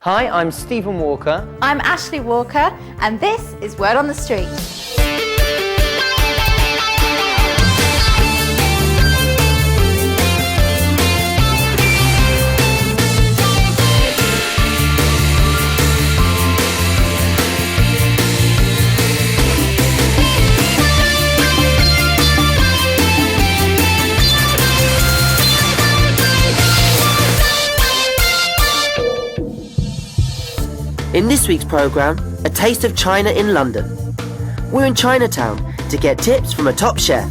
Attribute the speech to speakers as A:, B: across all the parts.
A: Hi, I'm Stephen Walker.
B: I'm Ashley Walker, and this is Word on the Street.
C: In this week's programme, a taste of China in London. We're in Chinatown to get tips from a top chef.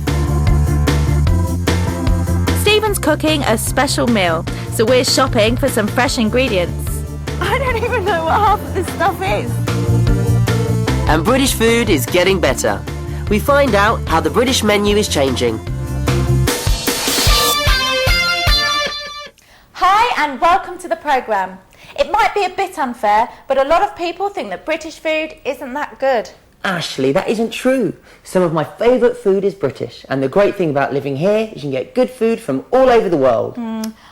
B: Stephen's cooking a special meal, so we're shopping for some fresh ingredients. I don't even know what half of this stuff is.
C: And British food is getting better. We find out how the British menu is changing.
B: Hi, and welcome to the programme. It might be a bit unfair, but a lot of people think that British food isn't that good.
C: Ashley, that isn't true. Some of my favourite food is British, and the great thing about living here is you can get good food from all over the world.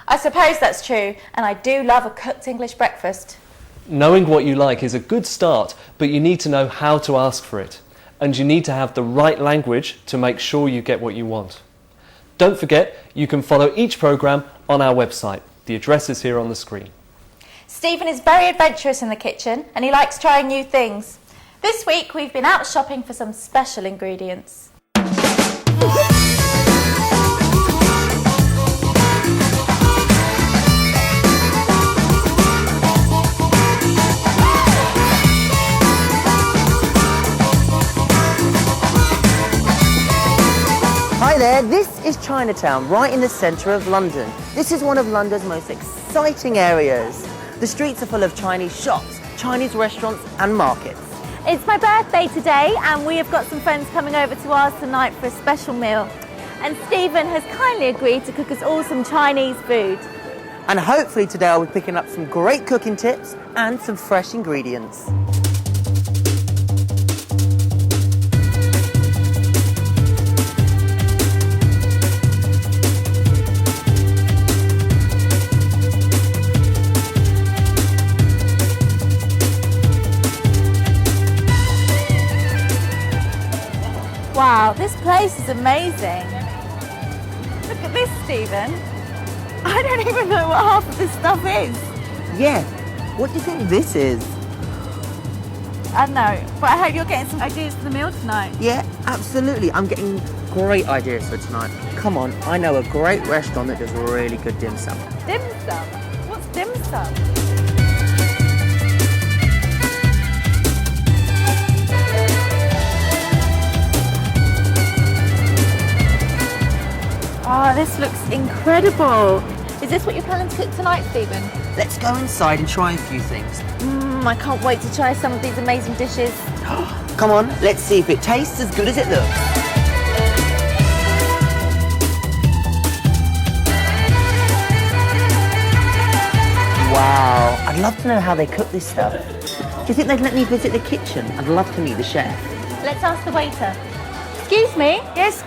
B: I suppose that's true, and I do love a cooked English breakfast.
D: Knowing what you like is a good start, but you need to know how to ask for it. And you need to have the right language to make sure you get what you want. Don't forget, you can follow each programme on our website. The address is here on the screen.
B: Stephen is very adventurous in the kitchen, and he likes trying new things. This week we've been out shopping for some special ingredients.
C: Hi there, this is Chinatown, right in the centre of London. This is one of London's most exciting areas. The streets are full of Chinese shops, Chinese restaurants and markets.
B: It's my birthday today, and we have got some friends coming over to ours tonight for a special meal. And Stephen has kindly agreed to cook us all some Chinese food.
C: And hopefully today I'll be picking up some great cooking tips and some fresh ingredients.
B: Wow, this place is amazing. Look at this, Stephen. I don't even know what half of this stuff is.
C: Yeah, what do you think this is?
B: I don't know, but I hope you're getting some ideas for the meal tonight.
C: Yeah, absolutely. I'm getting great ideas for tonight. Come on, I know a great restaurant that does really good dim sum.
B: Dim sum? What's dim sum? Oh, this looks incredible. Is this what you're planning to cook tonight, Stephen?
C: Let's go inside and try a few things.
B: I can't wait to try some of these amazing dishes.
C: Come on, let's see if it tastes as good as it looks. Wow, I'd love to know how they cook this stuff. Do you think they'd let me visit the kitchen? I'd love to meet the chef.
B: Let's ask the waiter. Excuse me?
E: Yes,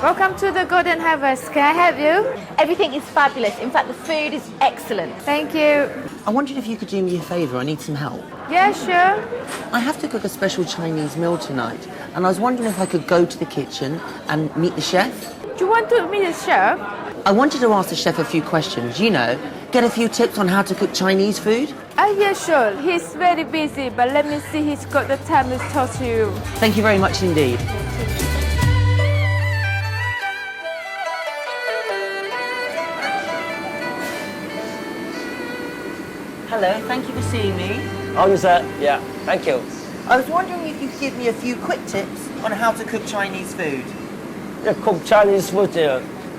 E: welcome to the Golden Harvest. Can I help you?
B: Everything is fabulous. In fact, the food is excellent.
E: Thank you.
C: I wondered if you could do me a favour. I need some help.
E: Yeah, sure.
C: I have to cook a special Chinese meal tonight, and I was wondering if I could go to the kitchen and meet the chef.
E: Do you want to meet the chef?
C: I wanted to ask the chef a few questions, get a few tips on how to cook Chinese food.
E: Yeah, sure. He's very busy, but let me see he's got the time to talk to you.
C: Thank you very much indeed. Hello, thank you for seeing me.
F: Oh, sir. Yeah, thank you.
C: I was wondering if you could give me a few quick tips on how to cook Chinese food.
F: To cook Chinese food,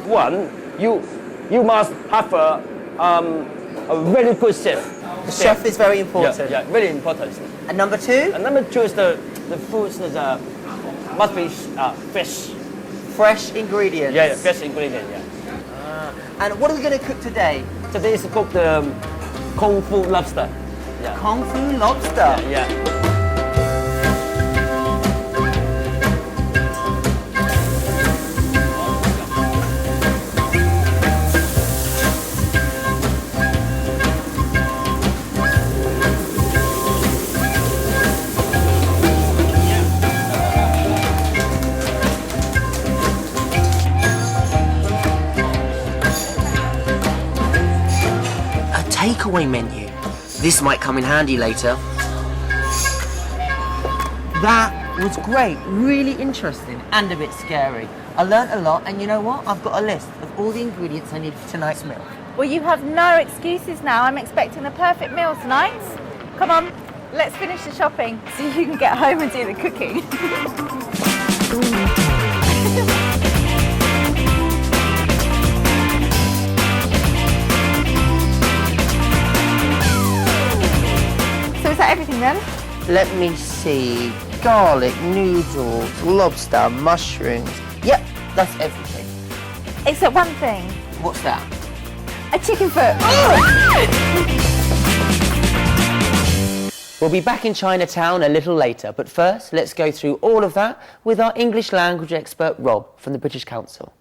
F: one, you must have a very good chef.
C: The chef is very important.
F: Yeah, very important.
C: And number two?
F: And number two is the food must be fresh.
C: Fresh ingredients.
F: Yeah, fresh ingredient. Yeah.
C: And what are we going to cook today?
F: Today is cooked Kung Fu lobster. Yeah.
C: Kung Fu lobster.
F: Yeah.
C: subway menu. This might come in handy later. That was great, really interesting and a bit scary. I learnt a lot, and you know what? I've got a list of all the ingredients I need for tonight's meal.
B: Well, you have no excuses now. I'm expecting the perfect meal tonight. Come on, let's finish the shopping so you can get home and do the cooking. So is that everything then?
C: Let me see. Garlic, noodles, lobster, mushrooms. Yep, that's everything.
B: Except one thing.
C: What's that?
B: A chicken foot.
C: We'll be back in Chinatown a little later, but first, let's go through all of that with our English language expert, Rob, from the British Council.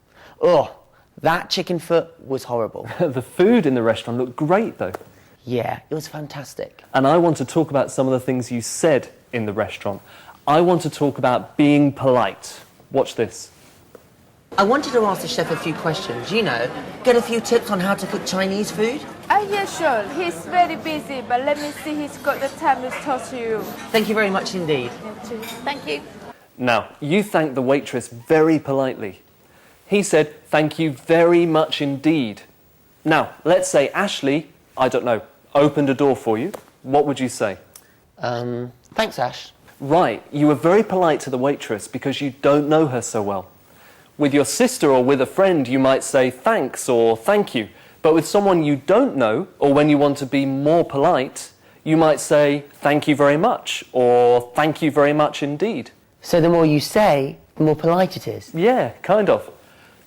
C: Oh, that chicken foot was horrible.
D: The food in the restaurant looked great though.
C: Yeah, it was fantastic.
D: And I want to talk about some of the things you said in the restaurant. I want to talk about being polite. Watch this.
C: I wanted to ask the chef a few questions, you know, get a few tips on how to cook Chinese food.
E: Yeah, sure. He's very busy, but let me see he's got the time to talk to you.
C: Thank you very much indeed.
B: Thank you.
D: Now, you thanked the waitress very politely. He said, thank you very much indeed. Now, let's say Ashley, I don't know, opened a door for you. What would you say?
C: Thanks, Ash.
D: Right, you were very polite to the waitress because you don't know her so well. With your sister or with a friend, you might say thanks or thank you. But with someone you don't know, or when you want to be more polite, you might say thank you very much or thank you very much indeed.
C: So the more you say, the more polite it is.
D: Yeah, kind of.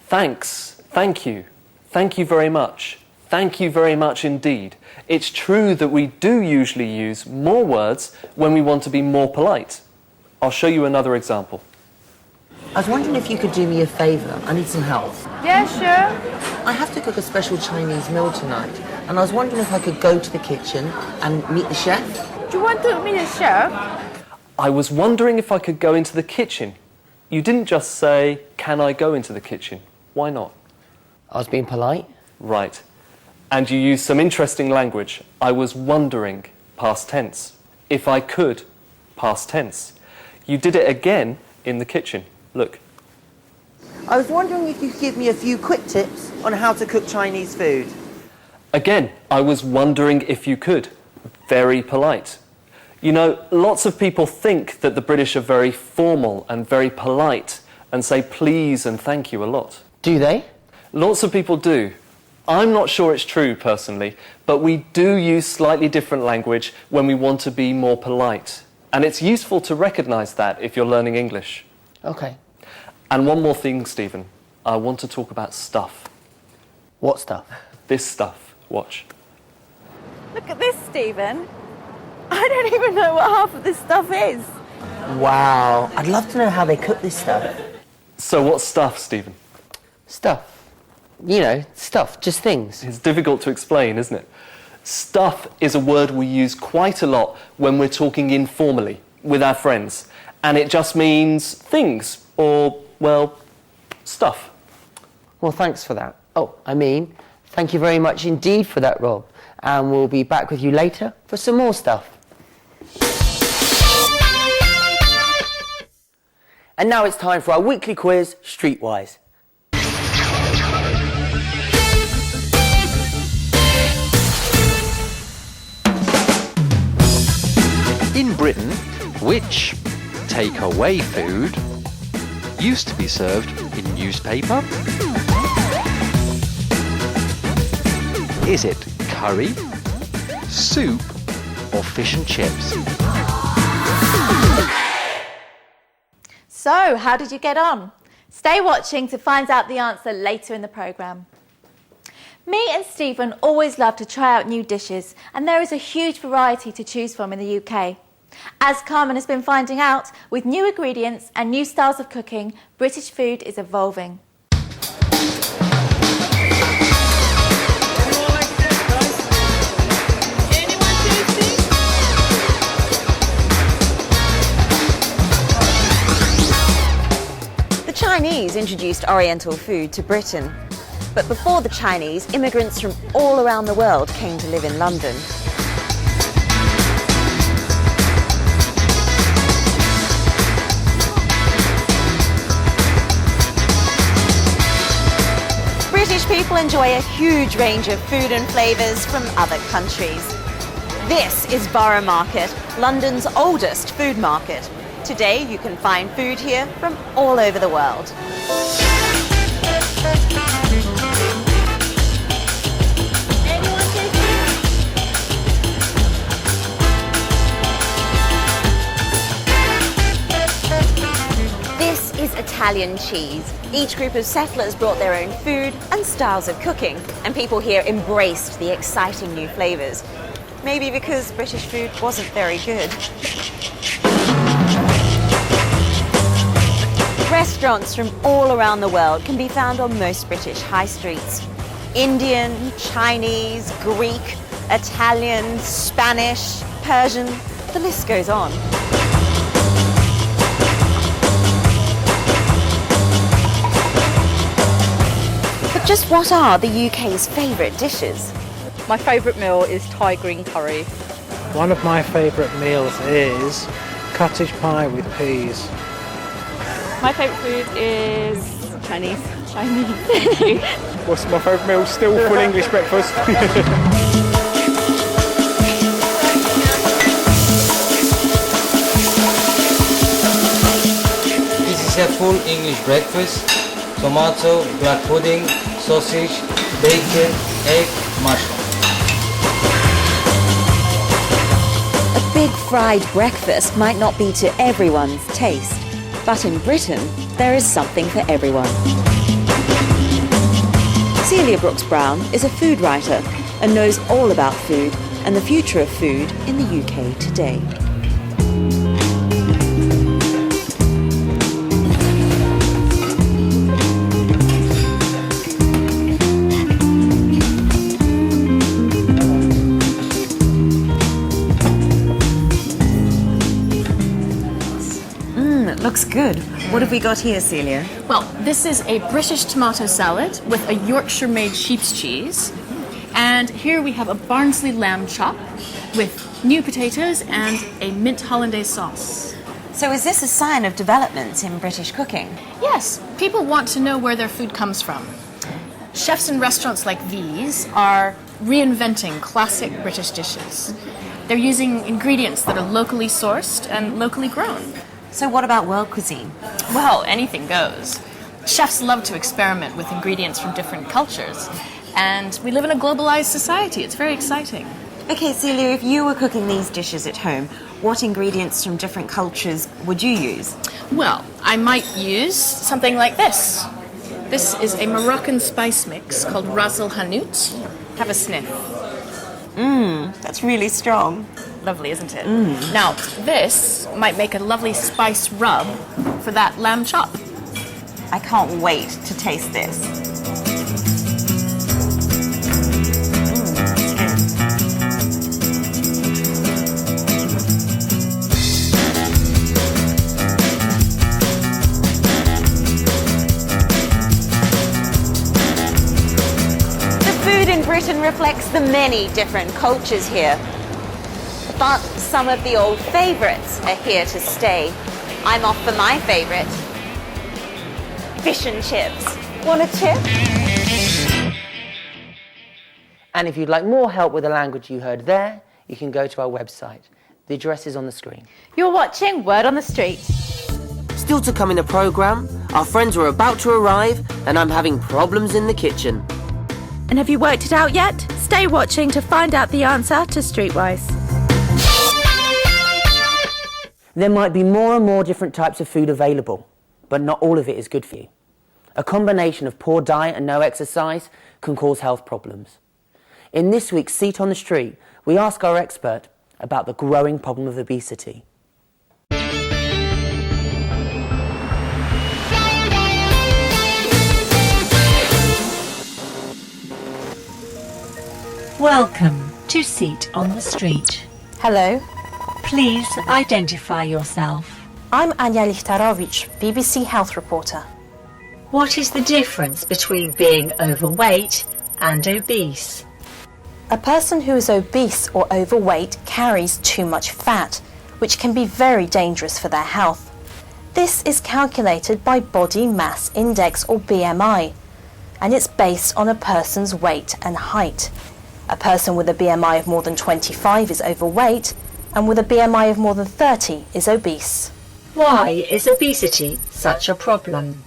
D: Thanks, thank you very much, thank you very much indeed. It's true that we do usually use more words when we want to be more polite. I'll show you another example.
C: I was wondering if you could do me a favour. I need some help.
E: Yeah, sure.
C: I have to cook a special Chinese meal tonight, and I was wondering if I could go to the kitchen and meet the chef.
E: Do you want to meet the chef?
D: I was wondering if I could go into the kitchen. You didn't just say, can I go into the kitchen? Why not?
C: I was being polite.
D: Right. And you used some interesting language. I was wondering, past tense. If I could, past tense. You did it again in the kitchen. Look.
C: I was wondering if you could give me a few quick tips on how to cook Chinese food.
D: Again, I was wondering if you could. Very polite. You know, lots of people think that the British are very formal and very polite and say please and thank you a lot.
C: Do they?
D: Lots of people do. I'm not sure it's true personally, but we do use slightly different language when we want to be more polite. And it's useful to recognise that if you're learning English.
C: Okay.
D: And one more thing, Stephen. I want to talk about stuff.
C: What stuff?
D: This stuff. Watch.
B: Look at this, Stephen. I don't even know what half of this stuff is.
C: Wow. I'd love to know how they cook this stuff.
D: So what's stuff, Stephen?
C: Stuff. You know, stuff, just things.
D: It's difficult to explain, isn't it? Stuff is a word we use quite a lot when we're talking informally with our friends. And it just means things or, well, stuff.
C: Well, thanks for that. Thank you very much indeed for that, Rob. And we'll be back with you later for some more stuff. And now it's time for our weekly quiz, Streetwise.
G: In Britain, which takeaway food used to be served in newspaper? Is it curry, soup, or fish and chips?
B: So, how did you get on? Stay watching to find out the answer later in the programme. Me and Stephen always love to try out new dishes, and there is a huge variety to choose from in the UK. As Carmen has been finding out, with new ingredients and new styles of cooking, British food is evolving.
H: The Chinese introduced Oriental food to Britain. But before the Chinese, immigrants from all around the world came to live in London. British people enjoy a huge range of food and flavours from other countries. This is Borough Market, London's oldest food market. Today you can find food here from all over the world. This is Italian cheese. Each group of settlers brought their own food and styles of cooking, and people here embraced the exciting new flavours. Maybe because British food wasn't very good. Restaurants from all around the world can be found on most British high streets. Indian, Chinese, Greek, Italian, Spanish, Persian, the list goes on. But just what are the UK's favourite dishes?
I: My favourite meal is Thai green curry.
J: One of my favourite meals is cottage pie with peas.
E: My favourite food is Chinese.
J: What's my favourite meal? Still full English breakfast.
K: This is a full English breakfast. Tomato, black pudding, sausage, bacon, egg, mushroom.
H: A big fried breakfast might not be to everyone's taste, but in Britain, there is something for everyone. Celia Brooks-Brown is a food writer and knows all about food and the future of food in the UK today. Looks good. What have we got here, Celia?
L: Well, this is a British tomato salad with a Yorkshire-made sheep's cheese. And here we have a Barnsley lamb chop with new potatoes and a mint hollandaise sauce.
H: So is this a sign of development in British cooking?
L: Yes, people want to know where their food comes from. Chefs in restaurants like these are reinventing classic British dishes. They're using ingredients that are locally sourced and locally grown.
H: So what about world cuisine?
L: Well, anything goes. Chefs love to experiment with ingredients from different cultures. And we live in a globalized society. It's very exciting.
H: Okay, Celia, if you were cooking these dishes at home, what ingredients from different cultures would you use?
L: Well, I might use something like this. This is a Moroccan spice mix called Ras el Hanout. Have a sniff.
H: That's really strong.
L: Lovely, isn't it? Now, this might make a lovely spice rub for that lamb chop.
H: I can't wait to taste this. The food in Britain reflects the many different cultures here. But some of the old favourites are here to stay. I'm off for my favourite, fish and chips. Want a chip?
C: And if you'd like more help with the language you heard there, you can go to our website. The address is on the screen.
B: You're watching Word on the Street.
C: Still to come in the programme, our friends are about to arrive and I'm having problems in the kitchen.
B: And have you worked it out yet? Stay watching to find out the answer to Streetwise.
C: There might be more and more different types of food available, but not all of it is good for you. A combination of poor diet and no exercise can cause health problems. In this week's Seat on the Street, we ask our expert about the growing problem of obesity.
M: Welcome to Seat on the Street.
N: Hello.
M: Please identify yourself.
N: I'm Anya Lichtarovich, BBC health reporter.
M: What is the difference between being overweight and obese?
N: A person who is obese or overweight carries too much fat, which can be very dangerous for their health. This is calculated by body mass index or BMI, and it's based on a person's weight and height. A person with a BMI of more than 25 is overweight, and with a BMI of more than 30 is obese.
M: Why is obesity such a problem?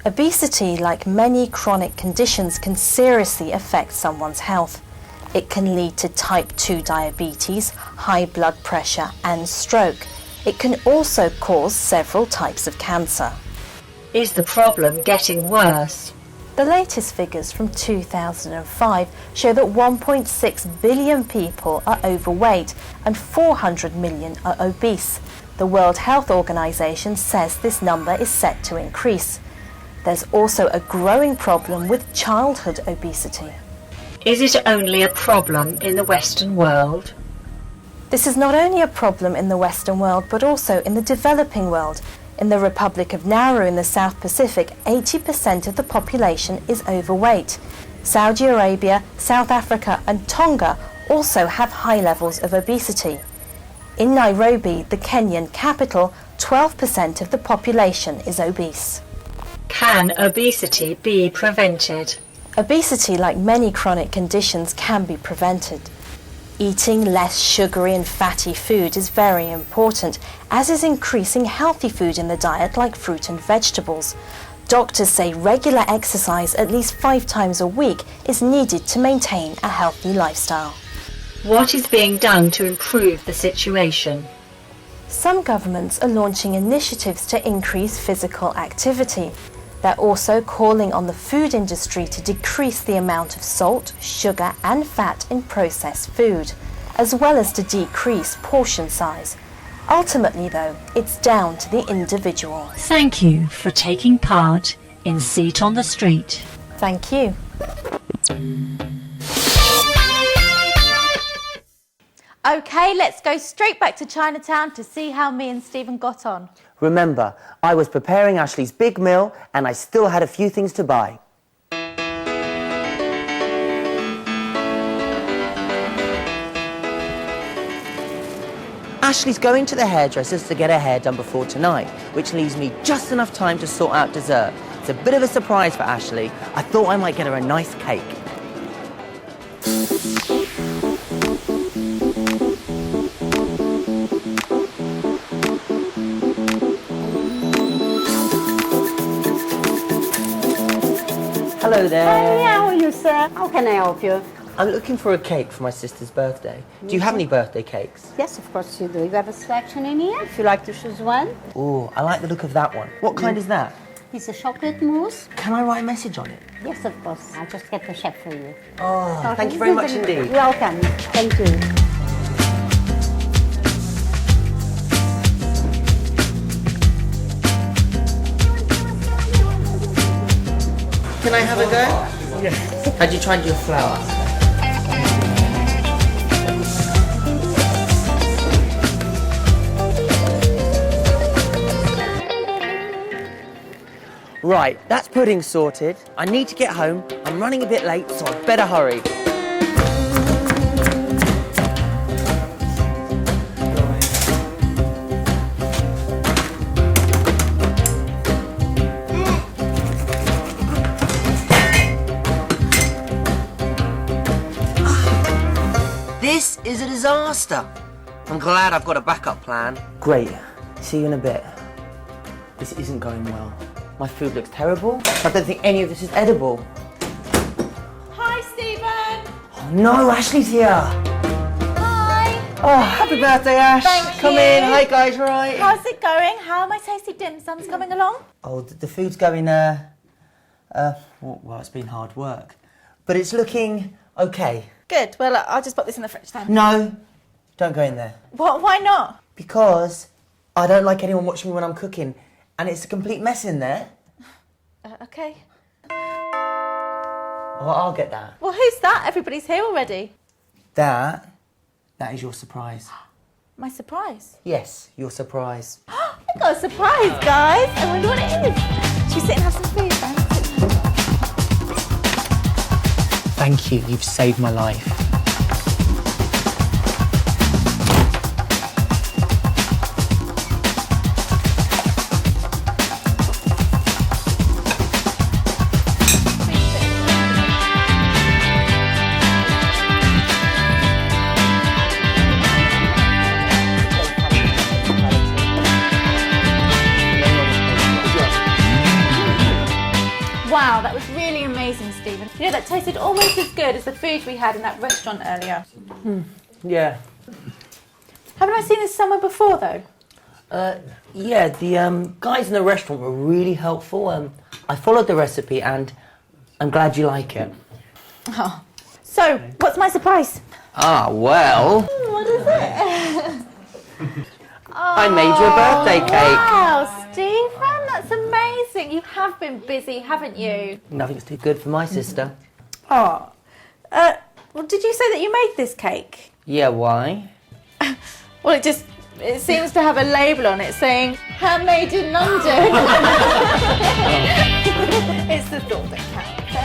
N: Obesity, like many chronic conditions, can seriously affect someone's health. It can lead to type 2 diabetes, high blood pressure and stroke. It can also cause several types of cancer.
M: Is the problem getting worse?
N: The latest figures from 2005 show that 1.6 billion people are overweight and 400 million are obese. The World Health Organization says this number is set to increase. There's also a growing problem with childhood obesity.
M: Is it only a problem in the Western world?
N: This is not only a problem in the Western world, but also in the developing world. In the Republic of Nauru in the South Pacific, 80% of the population is overweight. Saudi Arabia, South Africa and Tonga also have high levels of obesity. In Nairobi, the Kenyan capital, 12% of the population is obese.
M: Can obesity be prevented?
N: Obesity, like many chronic conditions, can be prevented. Eating less sugary and fatty food is very important, as is increasing healthy food in the diet like fruit and vegetables. Doctors say regular exercise at least 5 times a week is needed to maintain a healthy lifestyle.
M: What is being done to improve the situation?
N: Some governments are launching initiatives to increase physical activity. They're also calling on the food industry to decrease the amount of salt, sugar and fat in processed food, as well as to decrease portion size. Ultimately, though, it's down to the individual.
M: Thank you for taking part in Seat on the Street.
N: Thank you.
B: Okay, let's go straight back to Chinatown to see how me and Stephen got on.
C: Remember, I was preparing Ashley's big meal and I still had a few things to buy. Ashley's going to the hairdresser's to get her hair done before tonight, which leaves me just enough time to sort out dessert. It's a bit of a surprise for Ashley. I thought I might get her a nice cake. Hello there.
O: Hi, how are you, sir? How can I help you?
C: I'm looking for a cake for my sister's birthday. Do you have any birthday cakes?
O: Yes, of course you do. You have a selection in here, if you like to choose one.
C: Ooh, I like the look of that one. What kind is that?
O: It's a chocolate mousse.
C: Can I write a message on it?
O: Yes, of course. I'll just get the chef for you.
C: Oh,
O: Okay,
C: thank you very much
O: you're
C: indeed.
O: welcome. Thank you.
C: Can I have a go?
J: Yes.
C: How do you try and do your flour? Right, that's pudding sorted. I need to get home. I'm running a bit late, so I'd better hurry. This is a disaster. I'm glad I've got a backup plan. Great. See you in a bit. This isn't going well. My food looks terrible. I don't think any of this is edible.
B: Hi, Stephen.
C: Oh no, Ashley's here.
B: Hi.
C: Oh, happy birthday, Ash.
B: Thank
C: Come
B: you.
C: in. Hi, guys. All right?
B: How's it going? How are my tasty dim sums coming along?
C: Oh, the food's going, well, it's been hard work. But it's looking okay.
B: Good. Well, I'll just put this in the fridge then.
C: No, don't go in there.
B: What? Why not?
C: Because I don't like anyone watching me when I'm cooking. And it's a complete mess in there.
B: Okay.
C: Well, I'll get that.
B: Well, who's that? Everybody's here already.
C: That is your surprise.
B: My surprise?
C: Yes, your surprise.
B: Oh I got a surprise, guys. I wonder what it is. Should we sit and have some food, then?
C: Thank you, you've saved my life.
B: Wow, that was really amazing, Stephen. You know, that tasted almost as good as the food we had in that restaurant earlier.
C: Yeah.
B: Haven't I seen this somewhere before, though?
C: Yeah, the guys in the restaurant were really helpful. I followed the recipe and I'm glad you like it.
B: Oh. So, what's my surprise?
C: Ah, well,
B: What is it?
C: I made you a birthday cake.
B: Wow, Stephen, that's amazing. You have been busy, haven't you?
C: Nothing's too good for my sister.
B: Oh. Well, did you say that you made this cake?
C: Yeah, why?
B: Well, it seems to have a label on it saying, handmade in London. It's the thought that counts,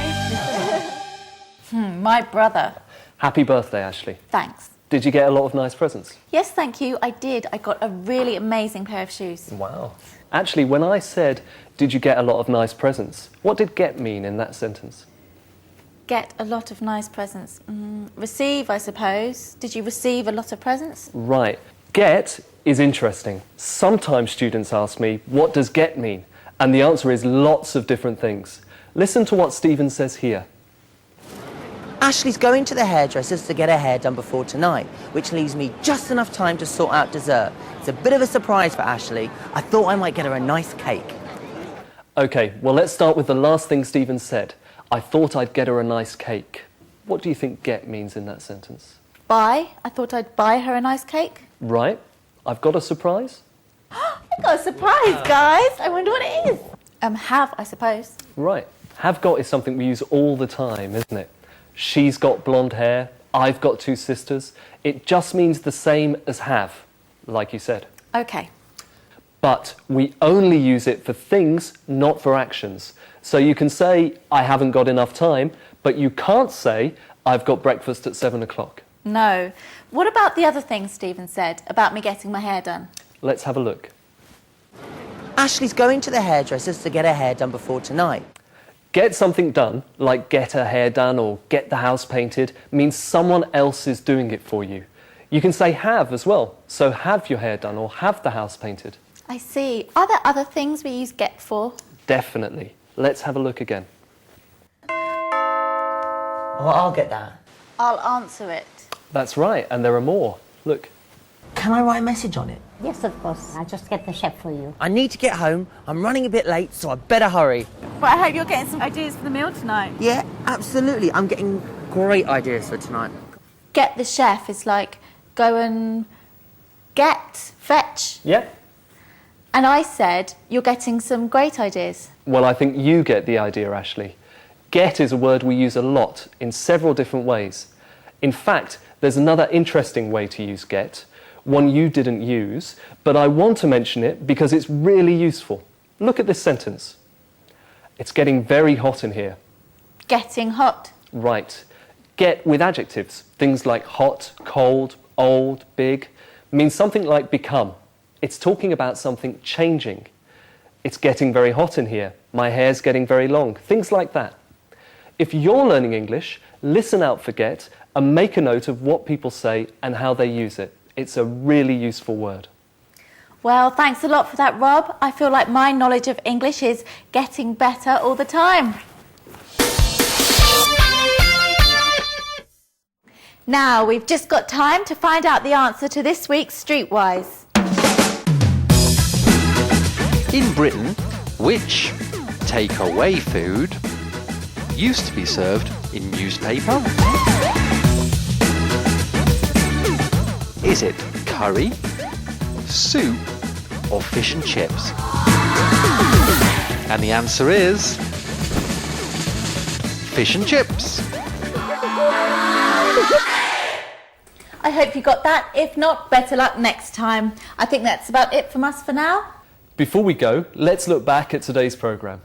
B: eh? My brother.
D: Happy birthday, Ashley.
B: Thanks.
D: Did you get a lot of nice presents?
B: Yes, thank you, I did. I got a really amazing pair of shoes.
D: Wow. Actually, when I said, did you get a lot of nice presents, what did get mean in that sentence?
B: Get a lot of nice presents. Receive, I suppose. Did you receive a lot of presents?
D: Right. Get is interesting. Sometimes students ask me, what does get mean? And the answer is lots of different things. Listen to what Stephen says here.
C: Ashley's going to the hairdresser's to get her hair done before tonight, which leaves me just enough time to sort out dessert. It's a bit of a surprise for Ashley. I thought I might get her a nice cake.
D: OK, well, let's start with the last thing Stephen said. I thought I'd get her a nice cake. What do you think get means in that sentence?
B: Buy. I thought I'd buy her a nice cake.
D: Right. I've got a surprise.
B: I got a surprise, guys. I wonder what it is. Have, I suppose.
D: Right. Have got is something we use all the time, isn't it? She's got blonde hair. I've got two sisters. It just means the same as have, like you said.
B: OK.
D: But we only use it for things, not for actions. So you can say, I haven't got enough time, but you can't say, I've got breakfast at 7 o'clock.
B: No. What about the other thing Stephen said about me getting my hair done?
D: Let's have a look.
C: Ashley's going to the hairdresser's to get her hair done before tonight.
D: Get something done, like get her hair done or get the house painted, means someone else is doing it for you. You can say have as well. So have your hair done or have the house painted.
B: I see. Are there other things we use get for?
D: Definitely. Let's have a look again.
C: Oh, I'll get that.
B: I'll answer it.
D: That's right, and there are more. Look.
C: Can I write a message on it?
O: Yes, of course. I'll just get the chef for you.
C: I need to get home. I'm running a bit late, so I better hurry.
B: But I hope you're getting some ideas for the meal tonight.
C: Yeah, absolutely. I'm getting great ideas for tonight.
B: Get the chef is like go and fetch.
D: Yeah.
B: And I said you're getting some great ideas.
D: Well, I think you get the idea, Ashley. Get is a word we use a lot in several different ways. In fact, there's another interesting way to use get, one you didn't use, but I want to mention it because it's really useful. Look at this sentence. It's getting very hot in here.
B: Getting hot.
D: Right. Get with adjectives, things like hot, cold, old, big, means something like become. It's talking about something changing. It's getting very hot in here. My hair's getting very long. Things like that. If you're learning English, listen out for get and make a note of what people say and how they use it. It's a really useful word.
B: Well, thanks a lot for that, Rob. I feel like my knowledge of English is getting better all the time. Now, we've just got time to find out the answer to this week's Streetwise.
G: In Britain, which takeaway food used to be served in newspaper? Is it curry, soup, or fish and chips? And the answer is fish and chips.
B: I hope you got that. If not, better luck next time. I think that's about it from us for now.
D: Before we go, let's look back at today's programme.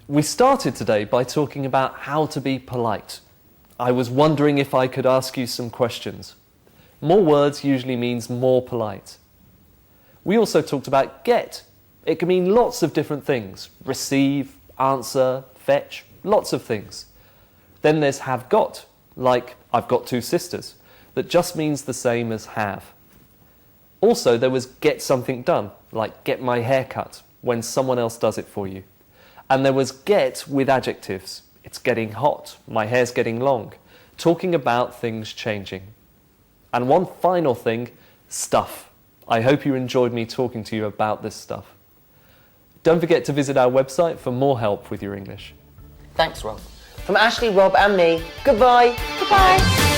D: We started today by talking about how to be polite. I was wondering if I could ask you some questions. More words usually means more polite. We also talked about get. It can mean lots of different things. Receive, answer, fetch, lots of things. Then there's have got, like I've got 2 sisters, that just means the same as have. Also, there was get something done, like get my hair cut, when someone else does it for you. And there was get with adjectives. It's getting hot, my hair's getting long, talking about things changing. And one final thing, stuff. I hope you enjoyed me talking to you about this stuff. Don't forget to visit our website for more help with your English.
C: Thanks, Rob. From Ashley, Rob and me, goodbye.
B: Goodbye.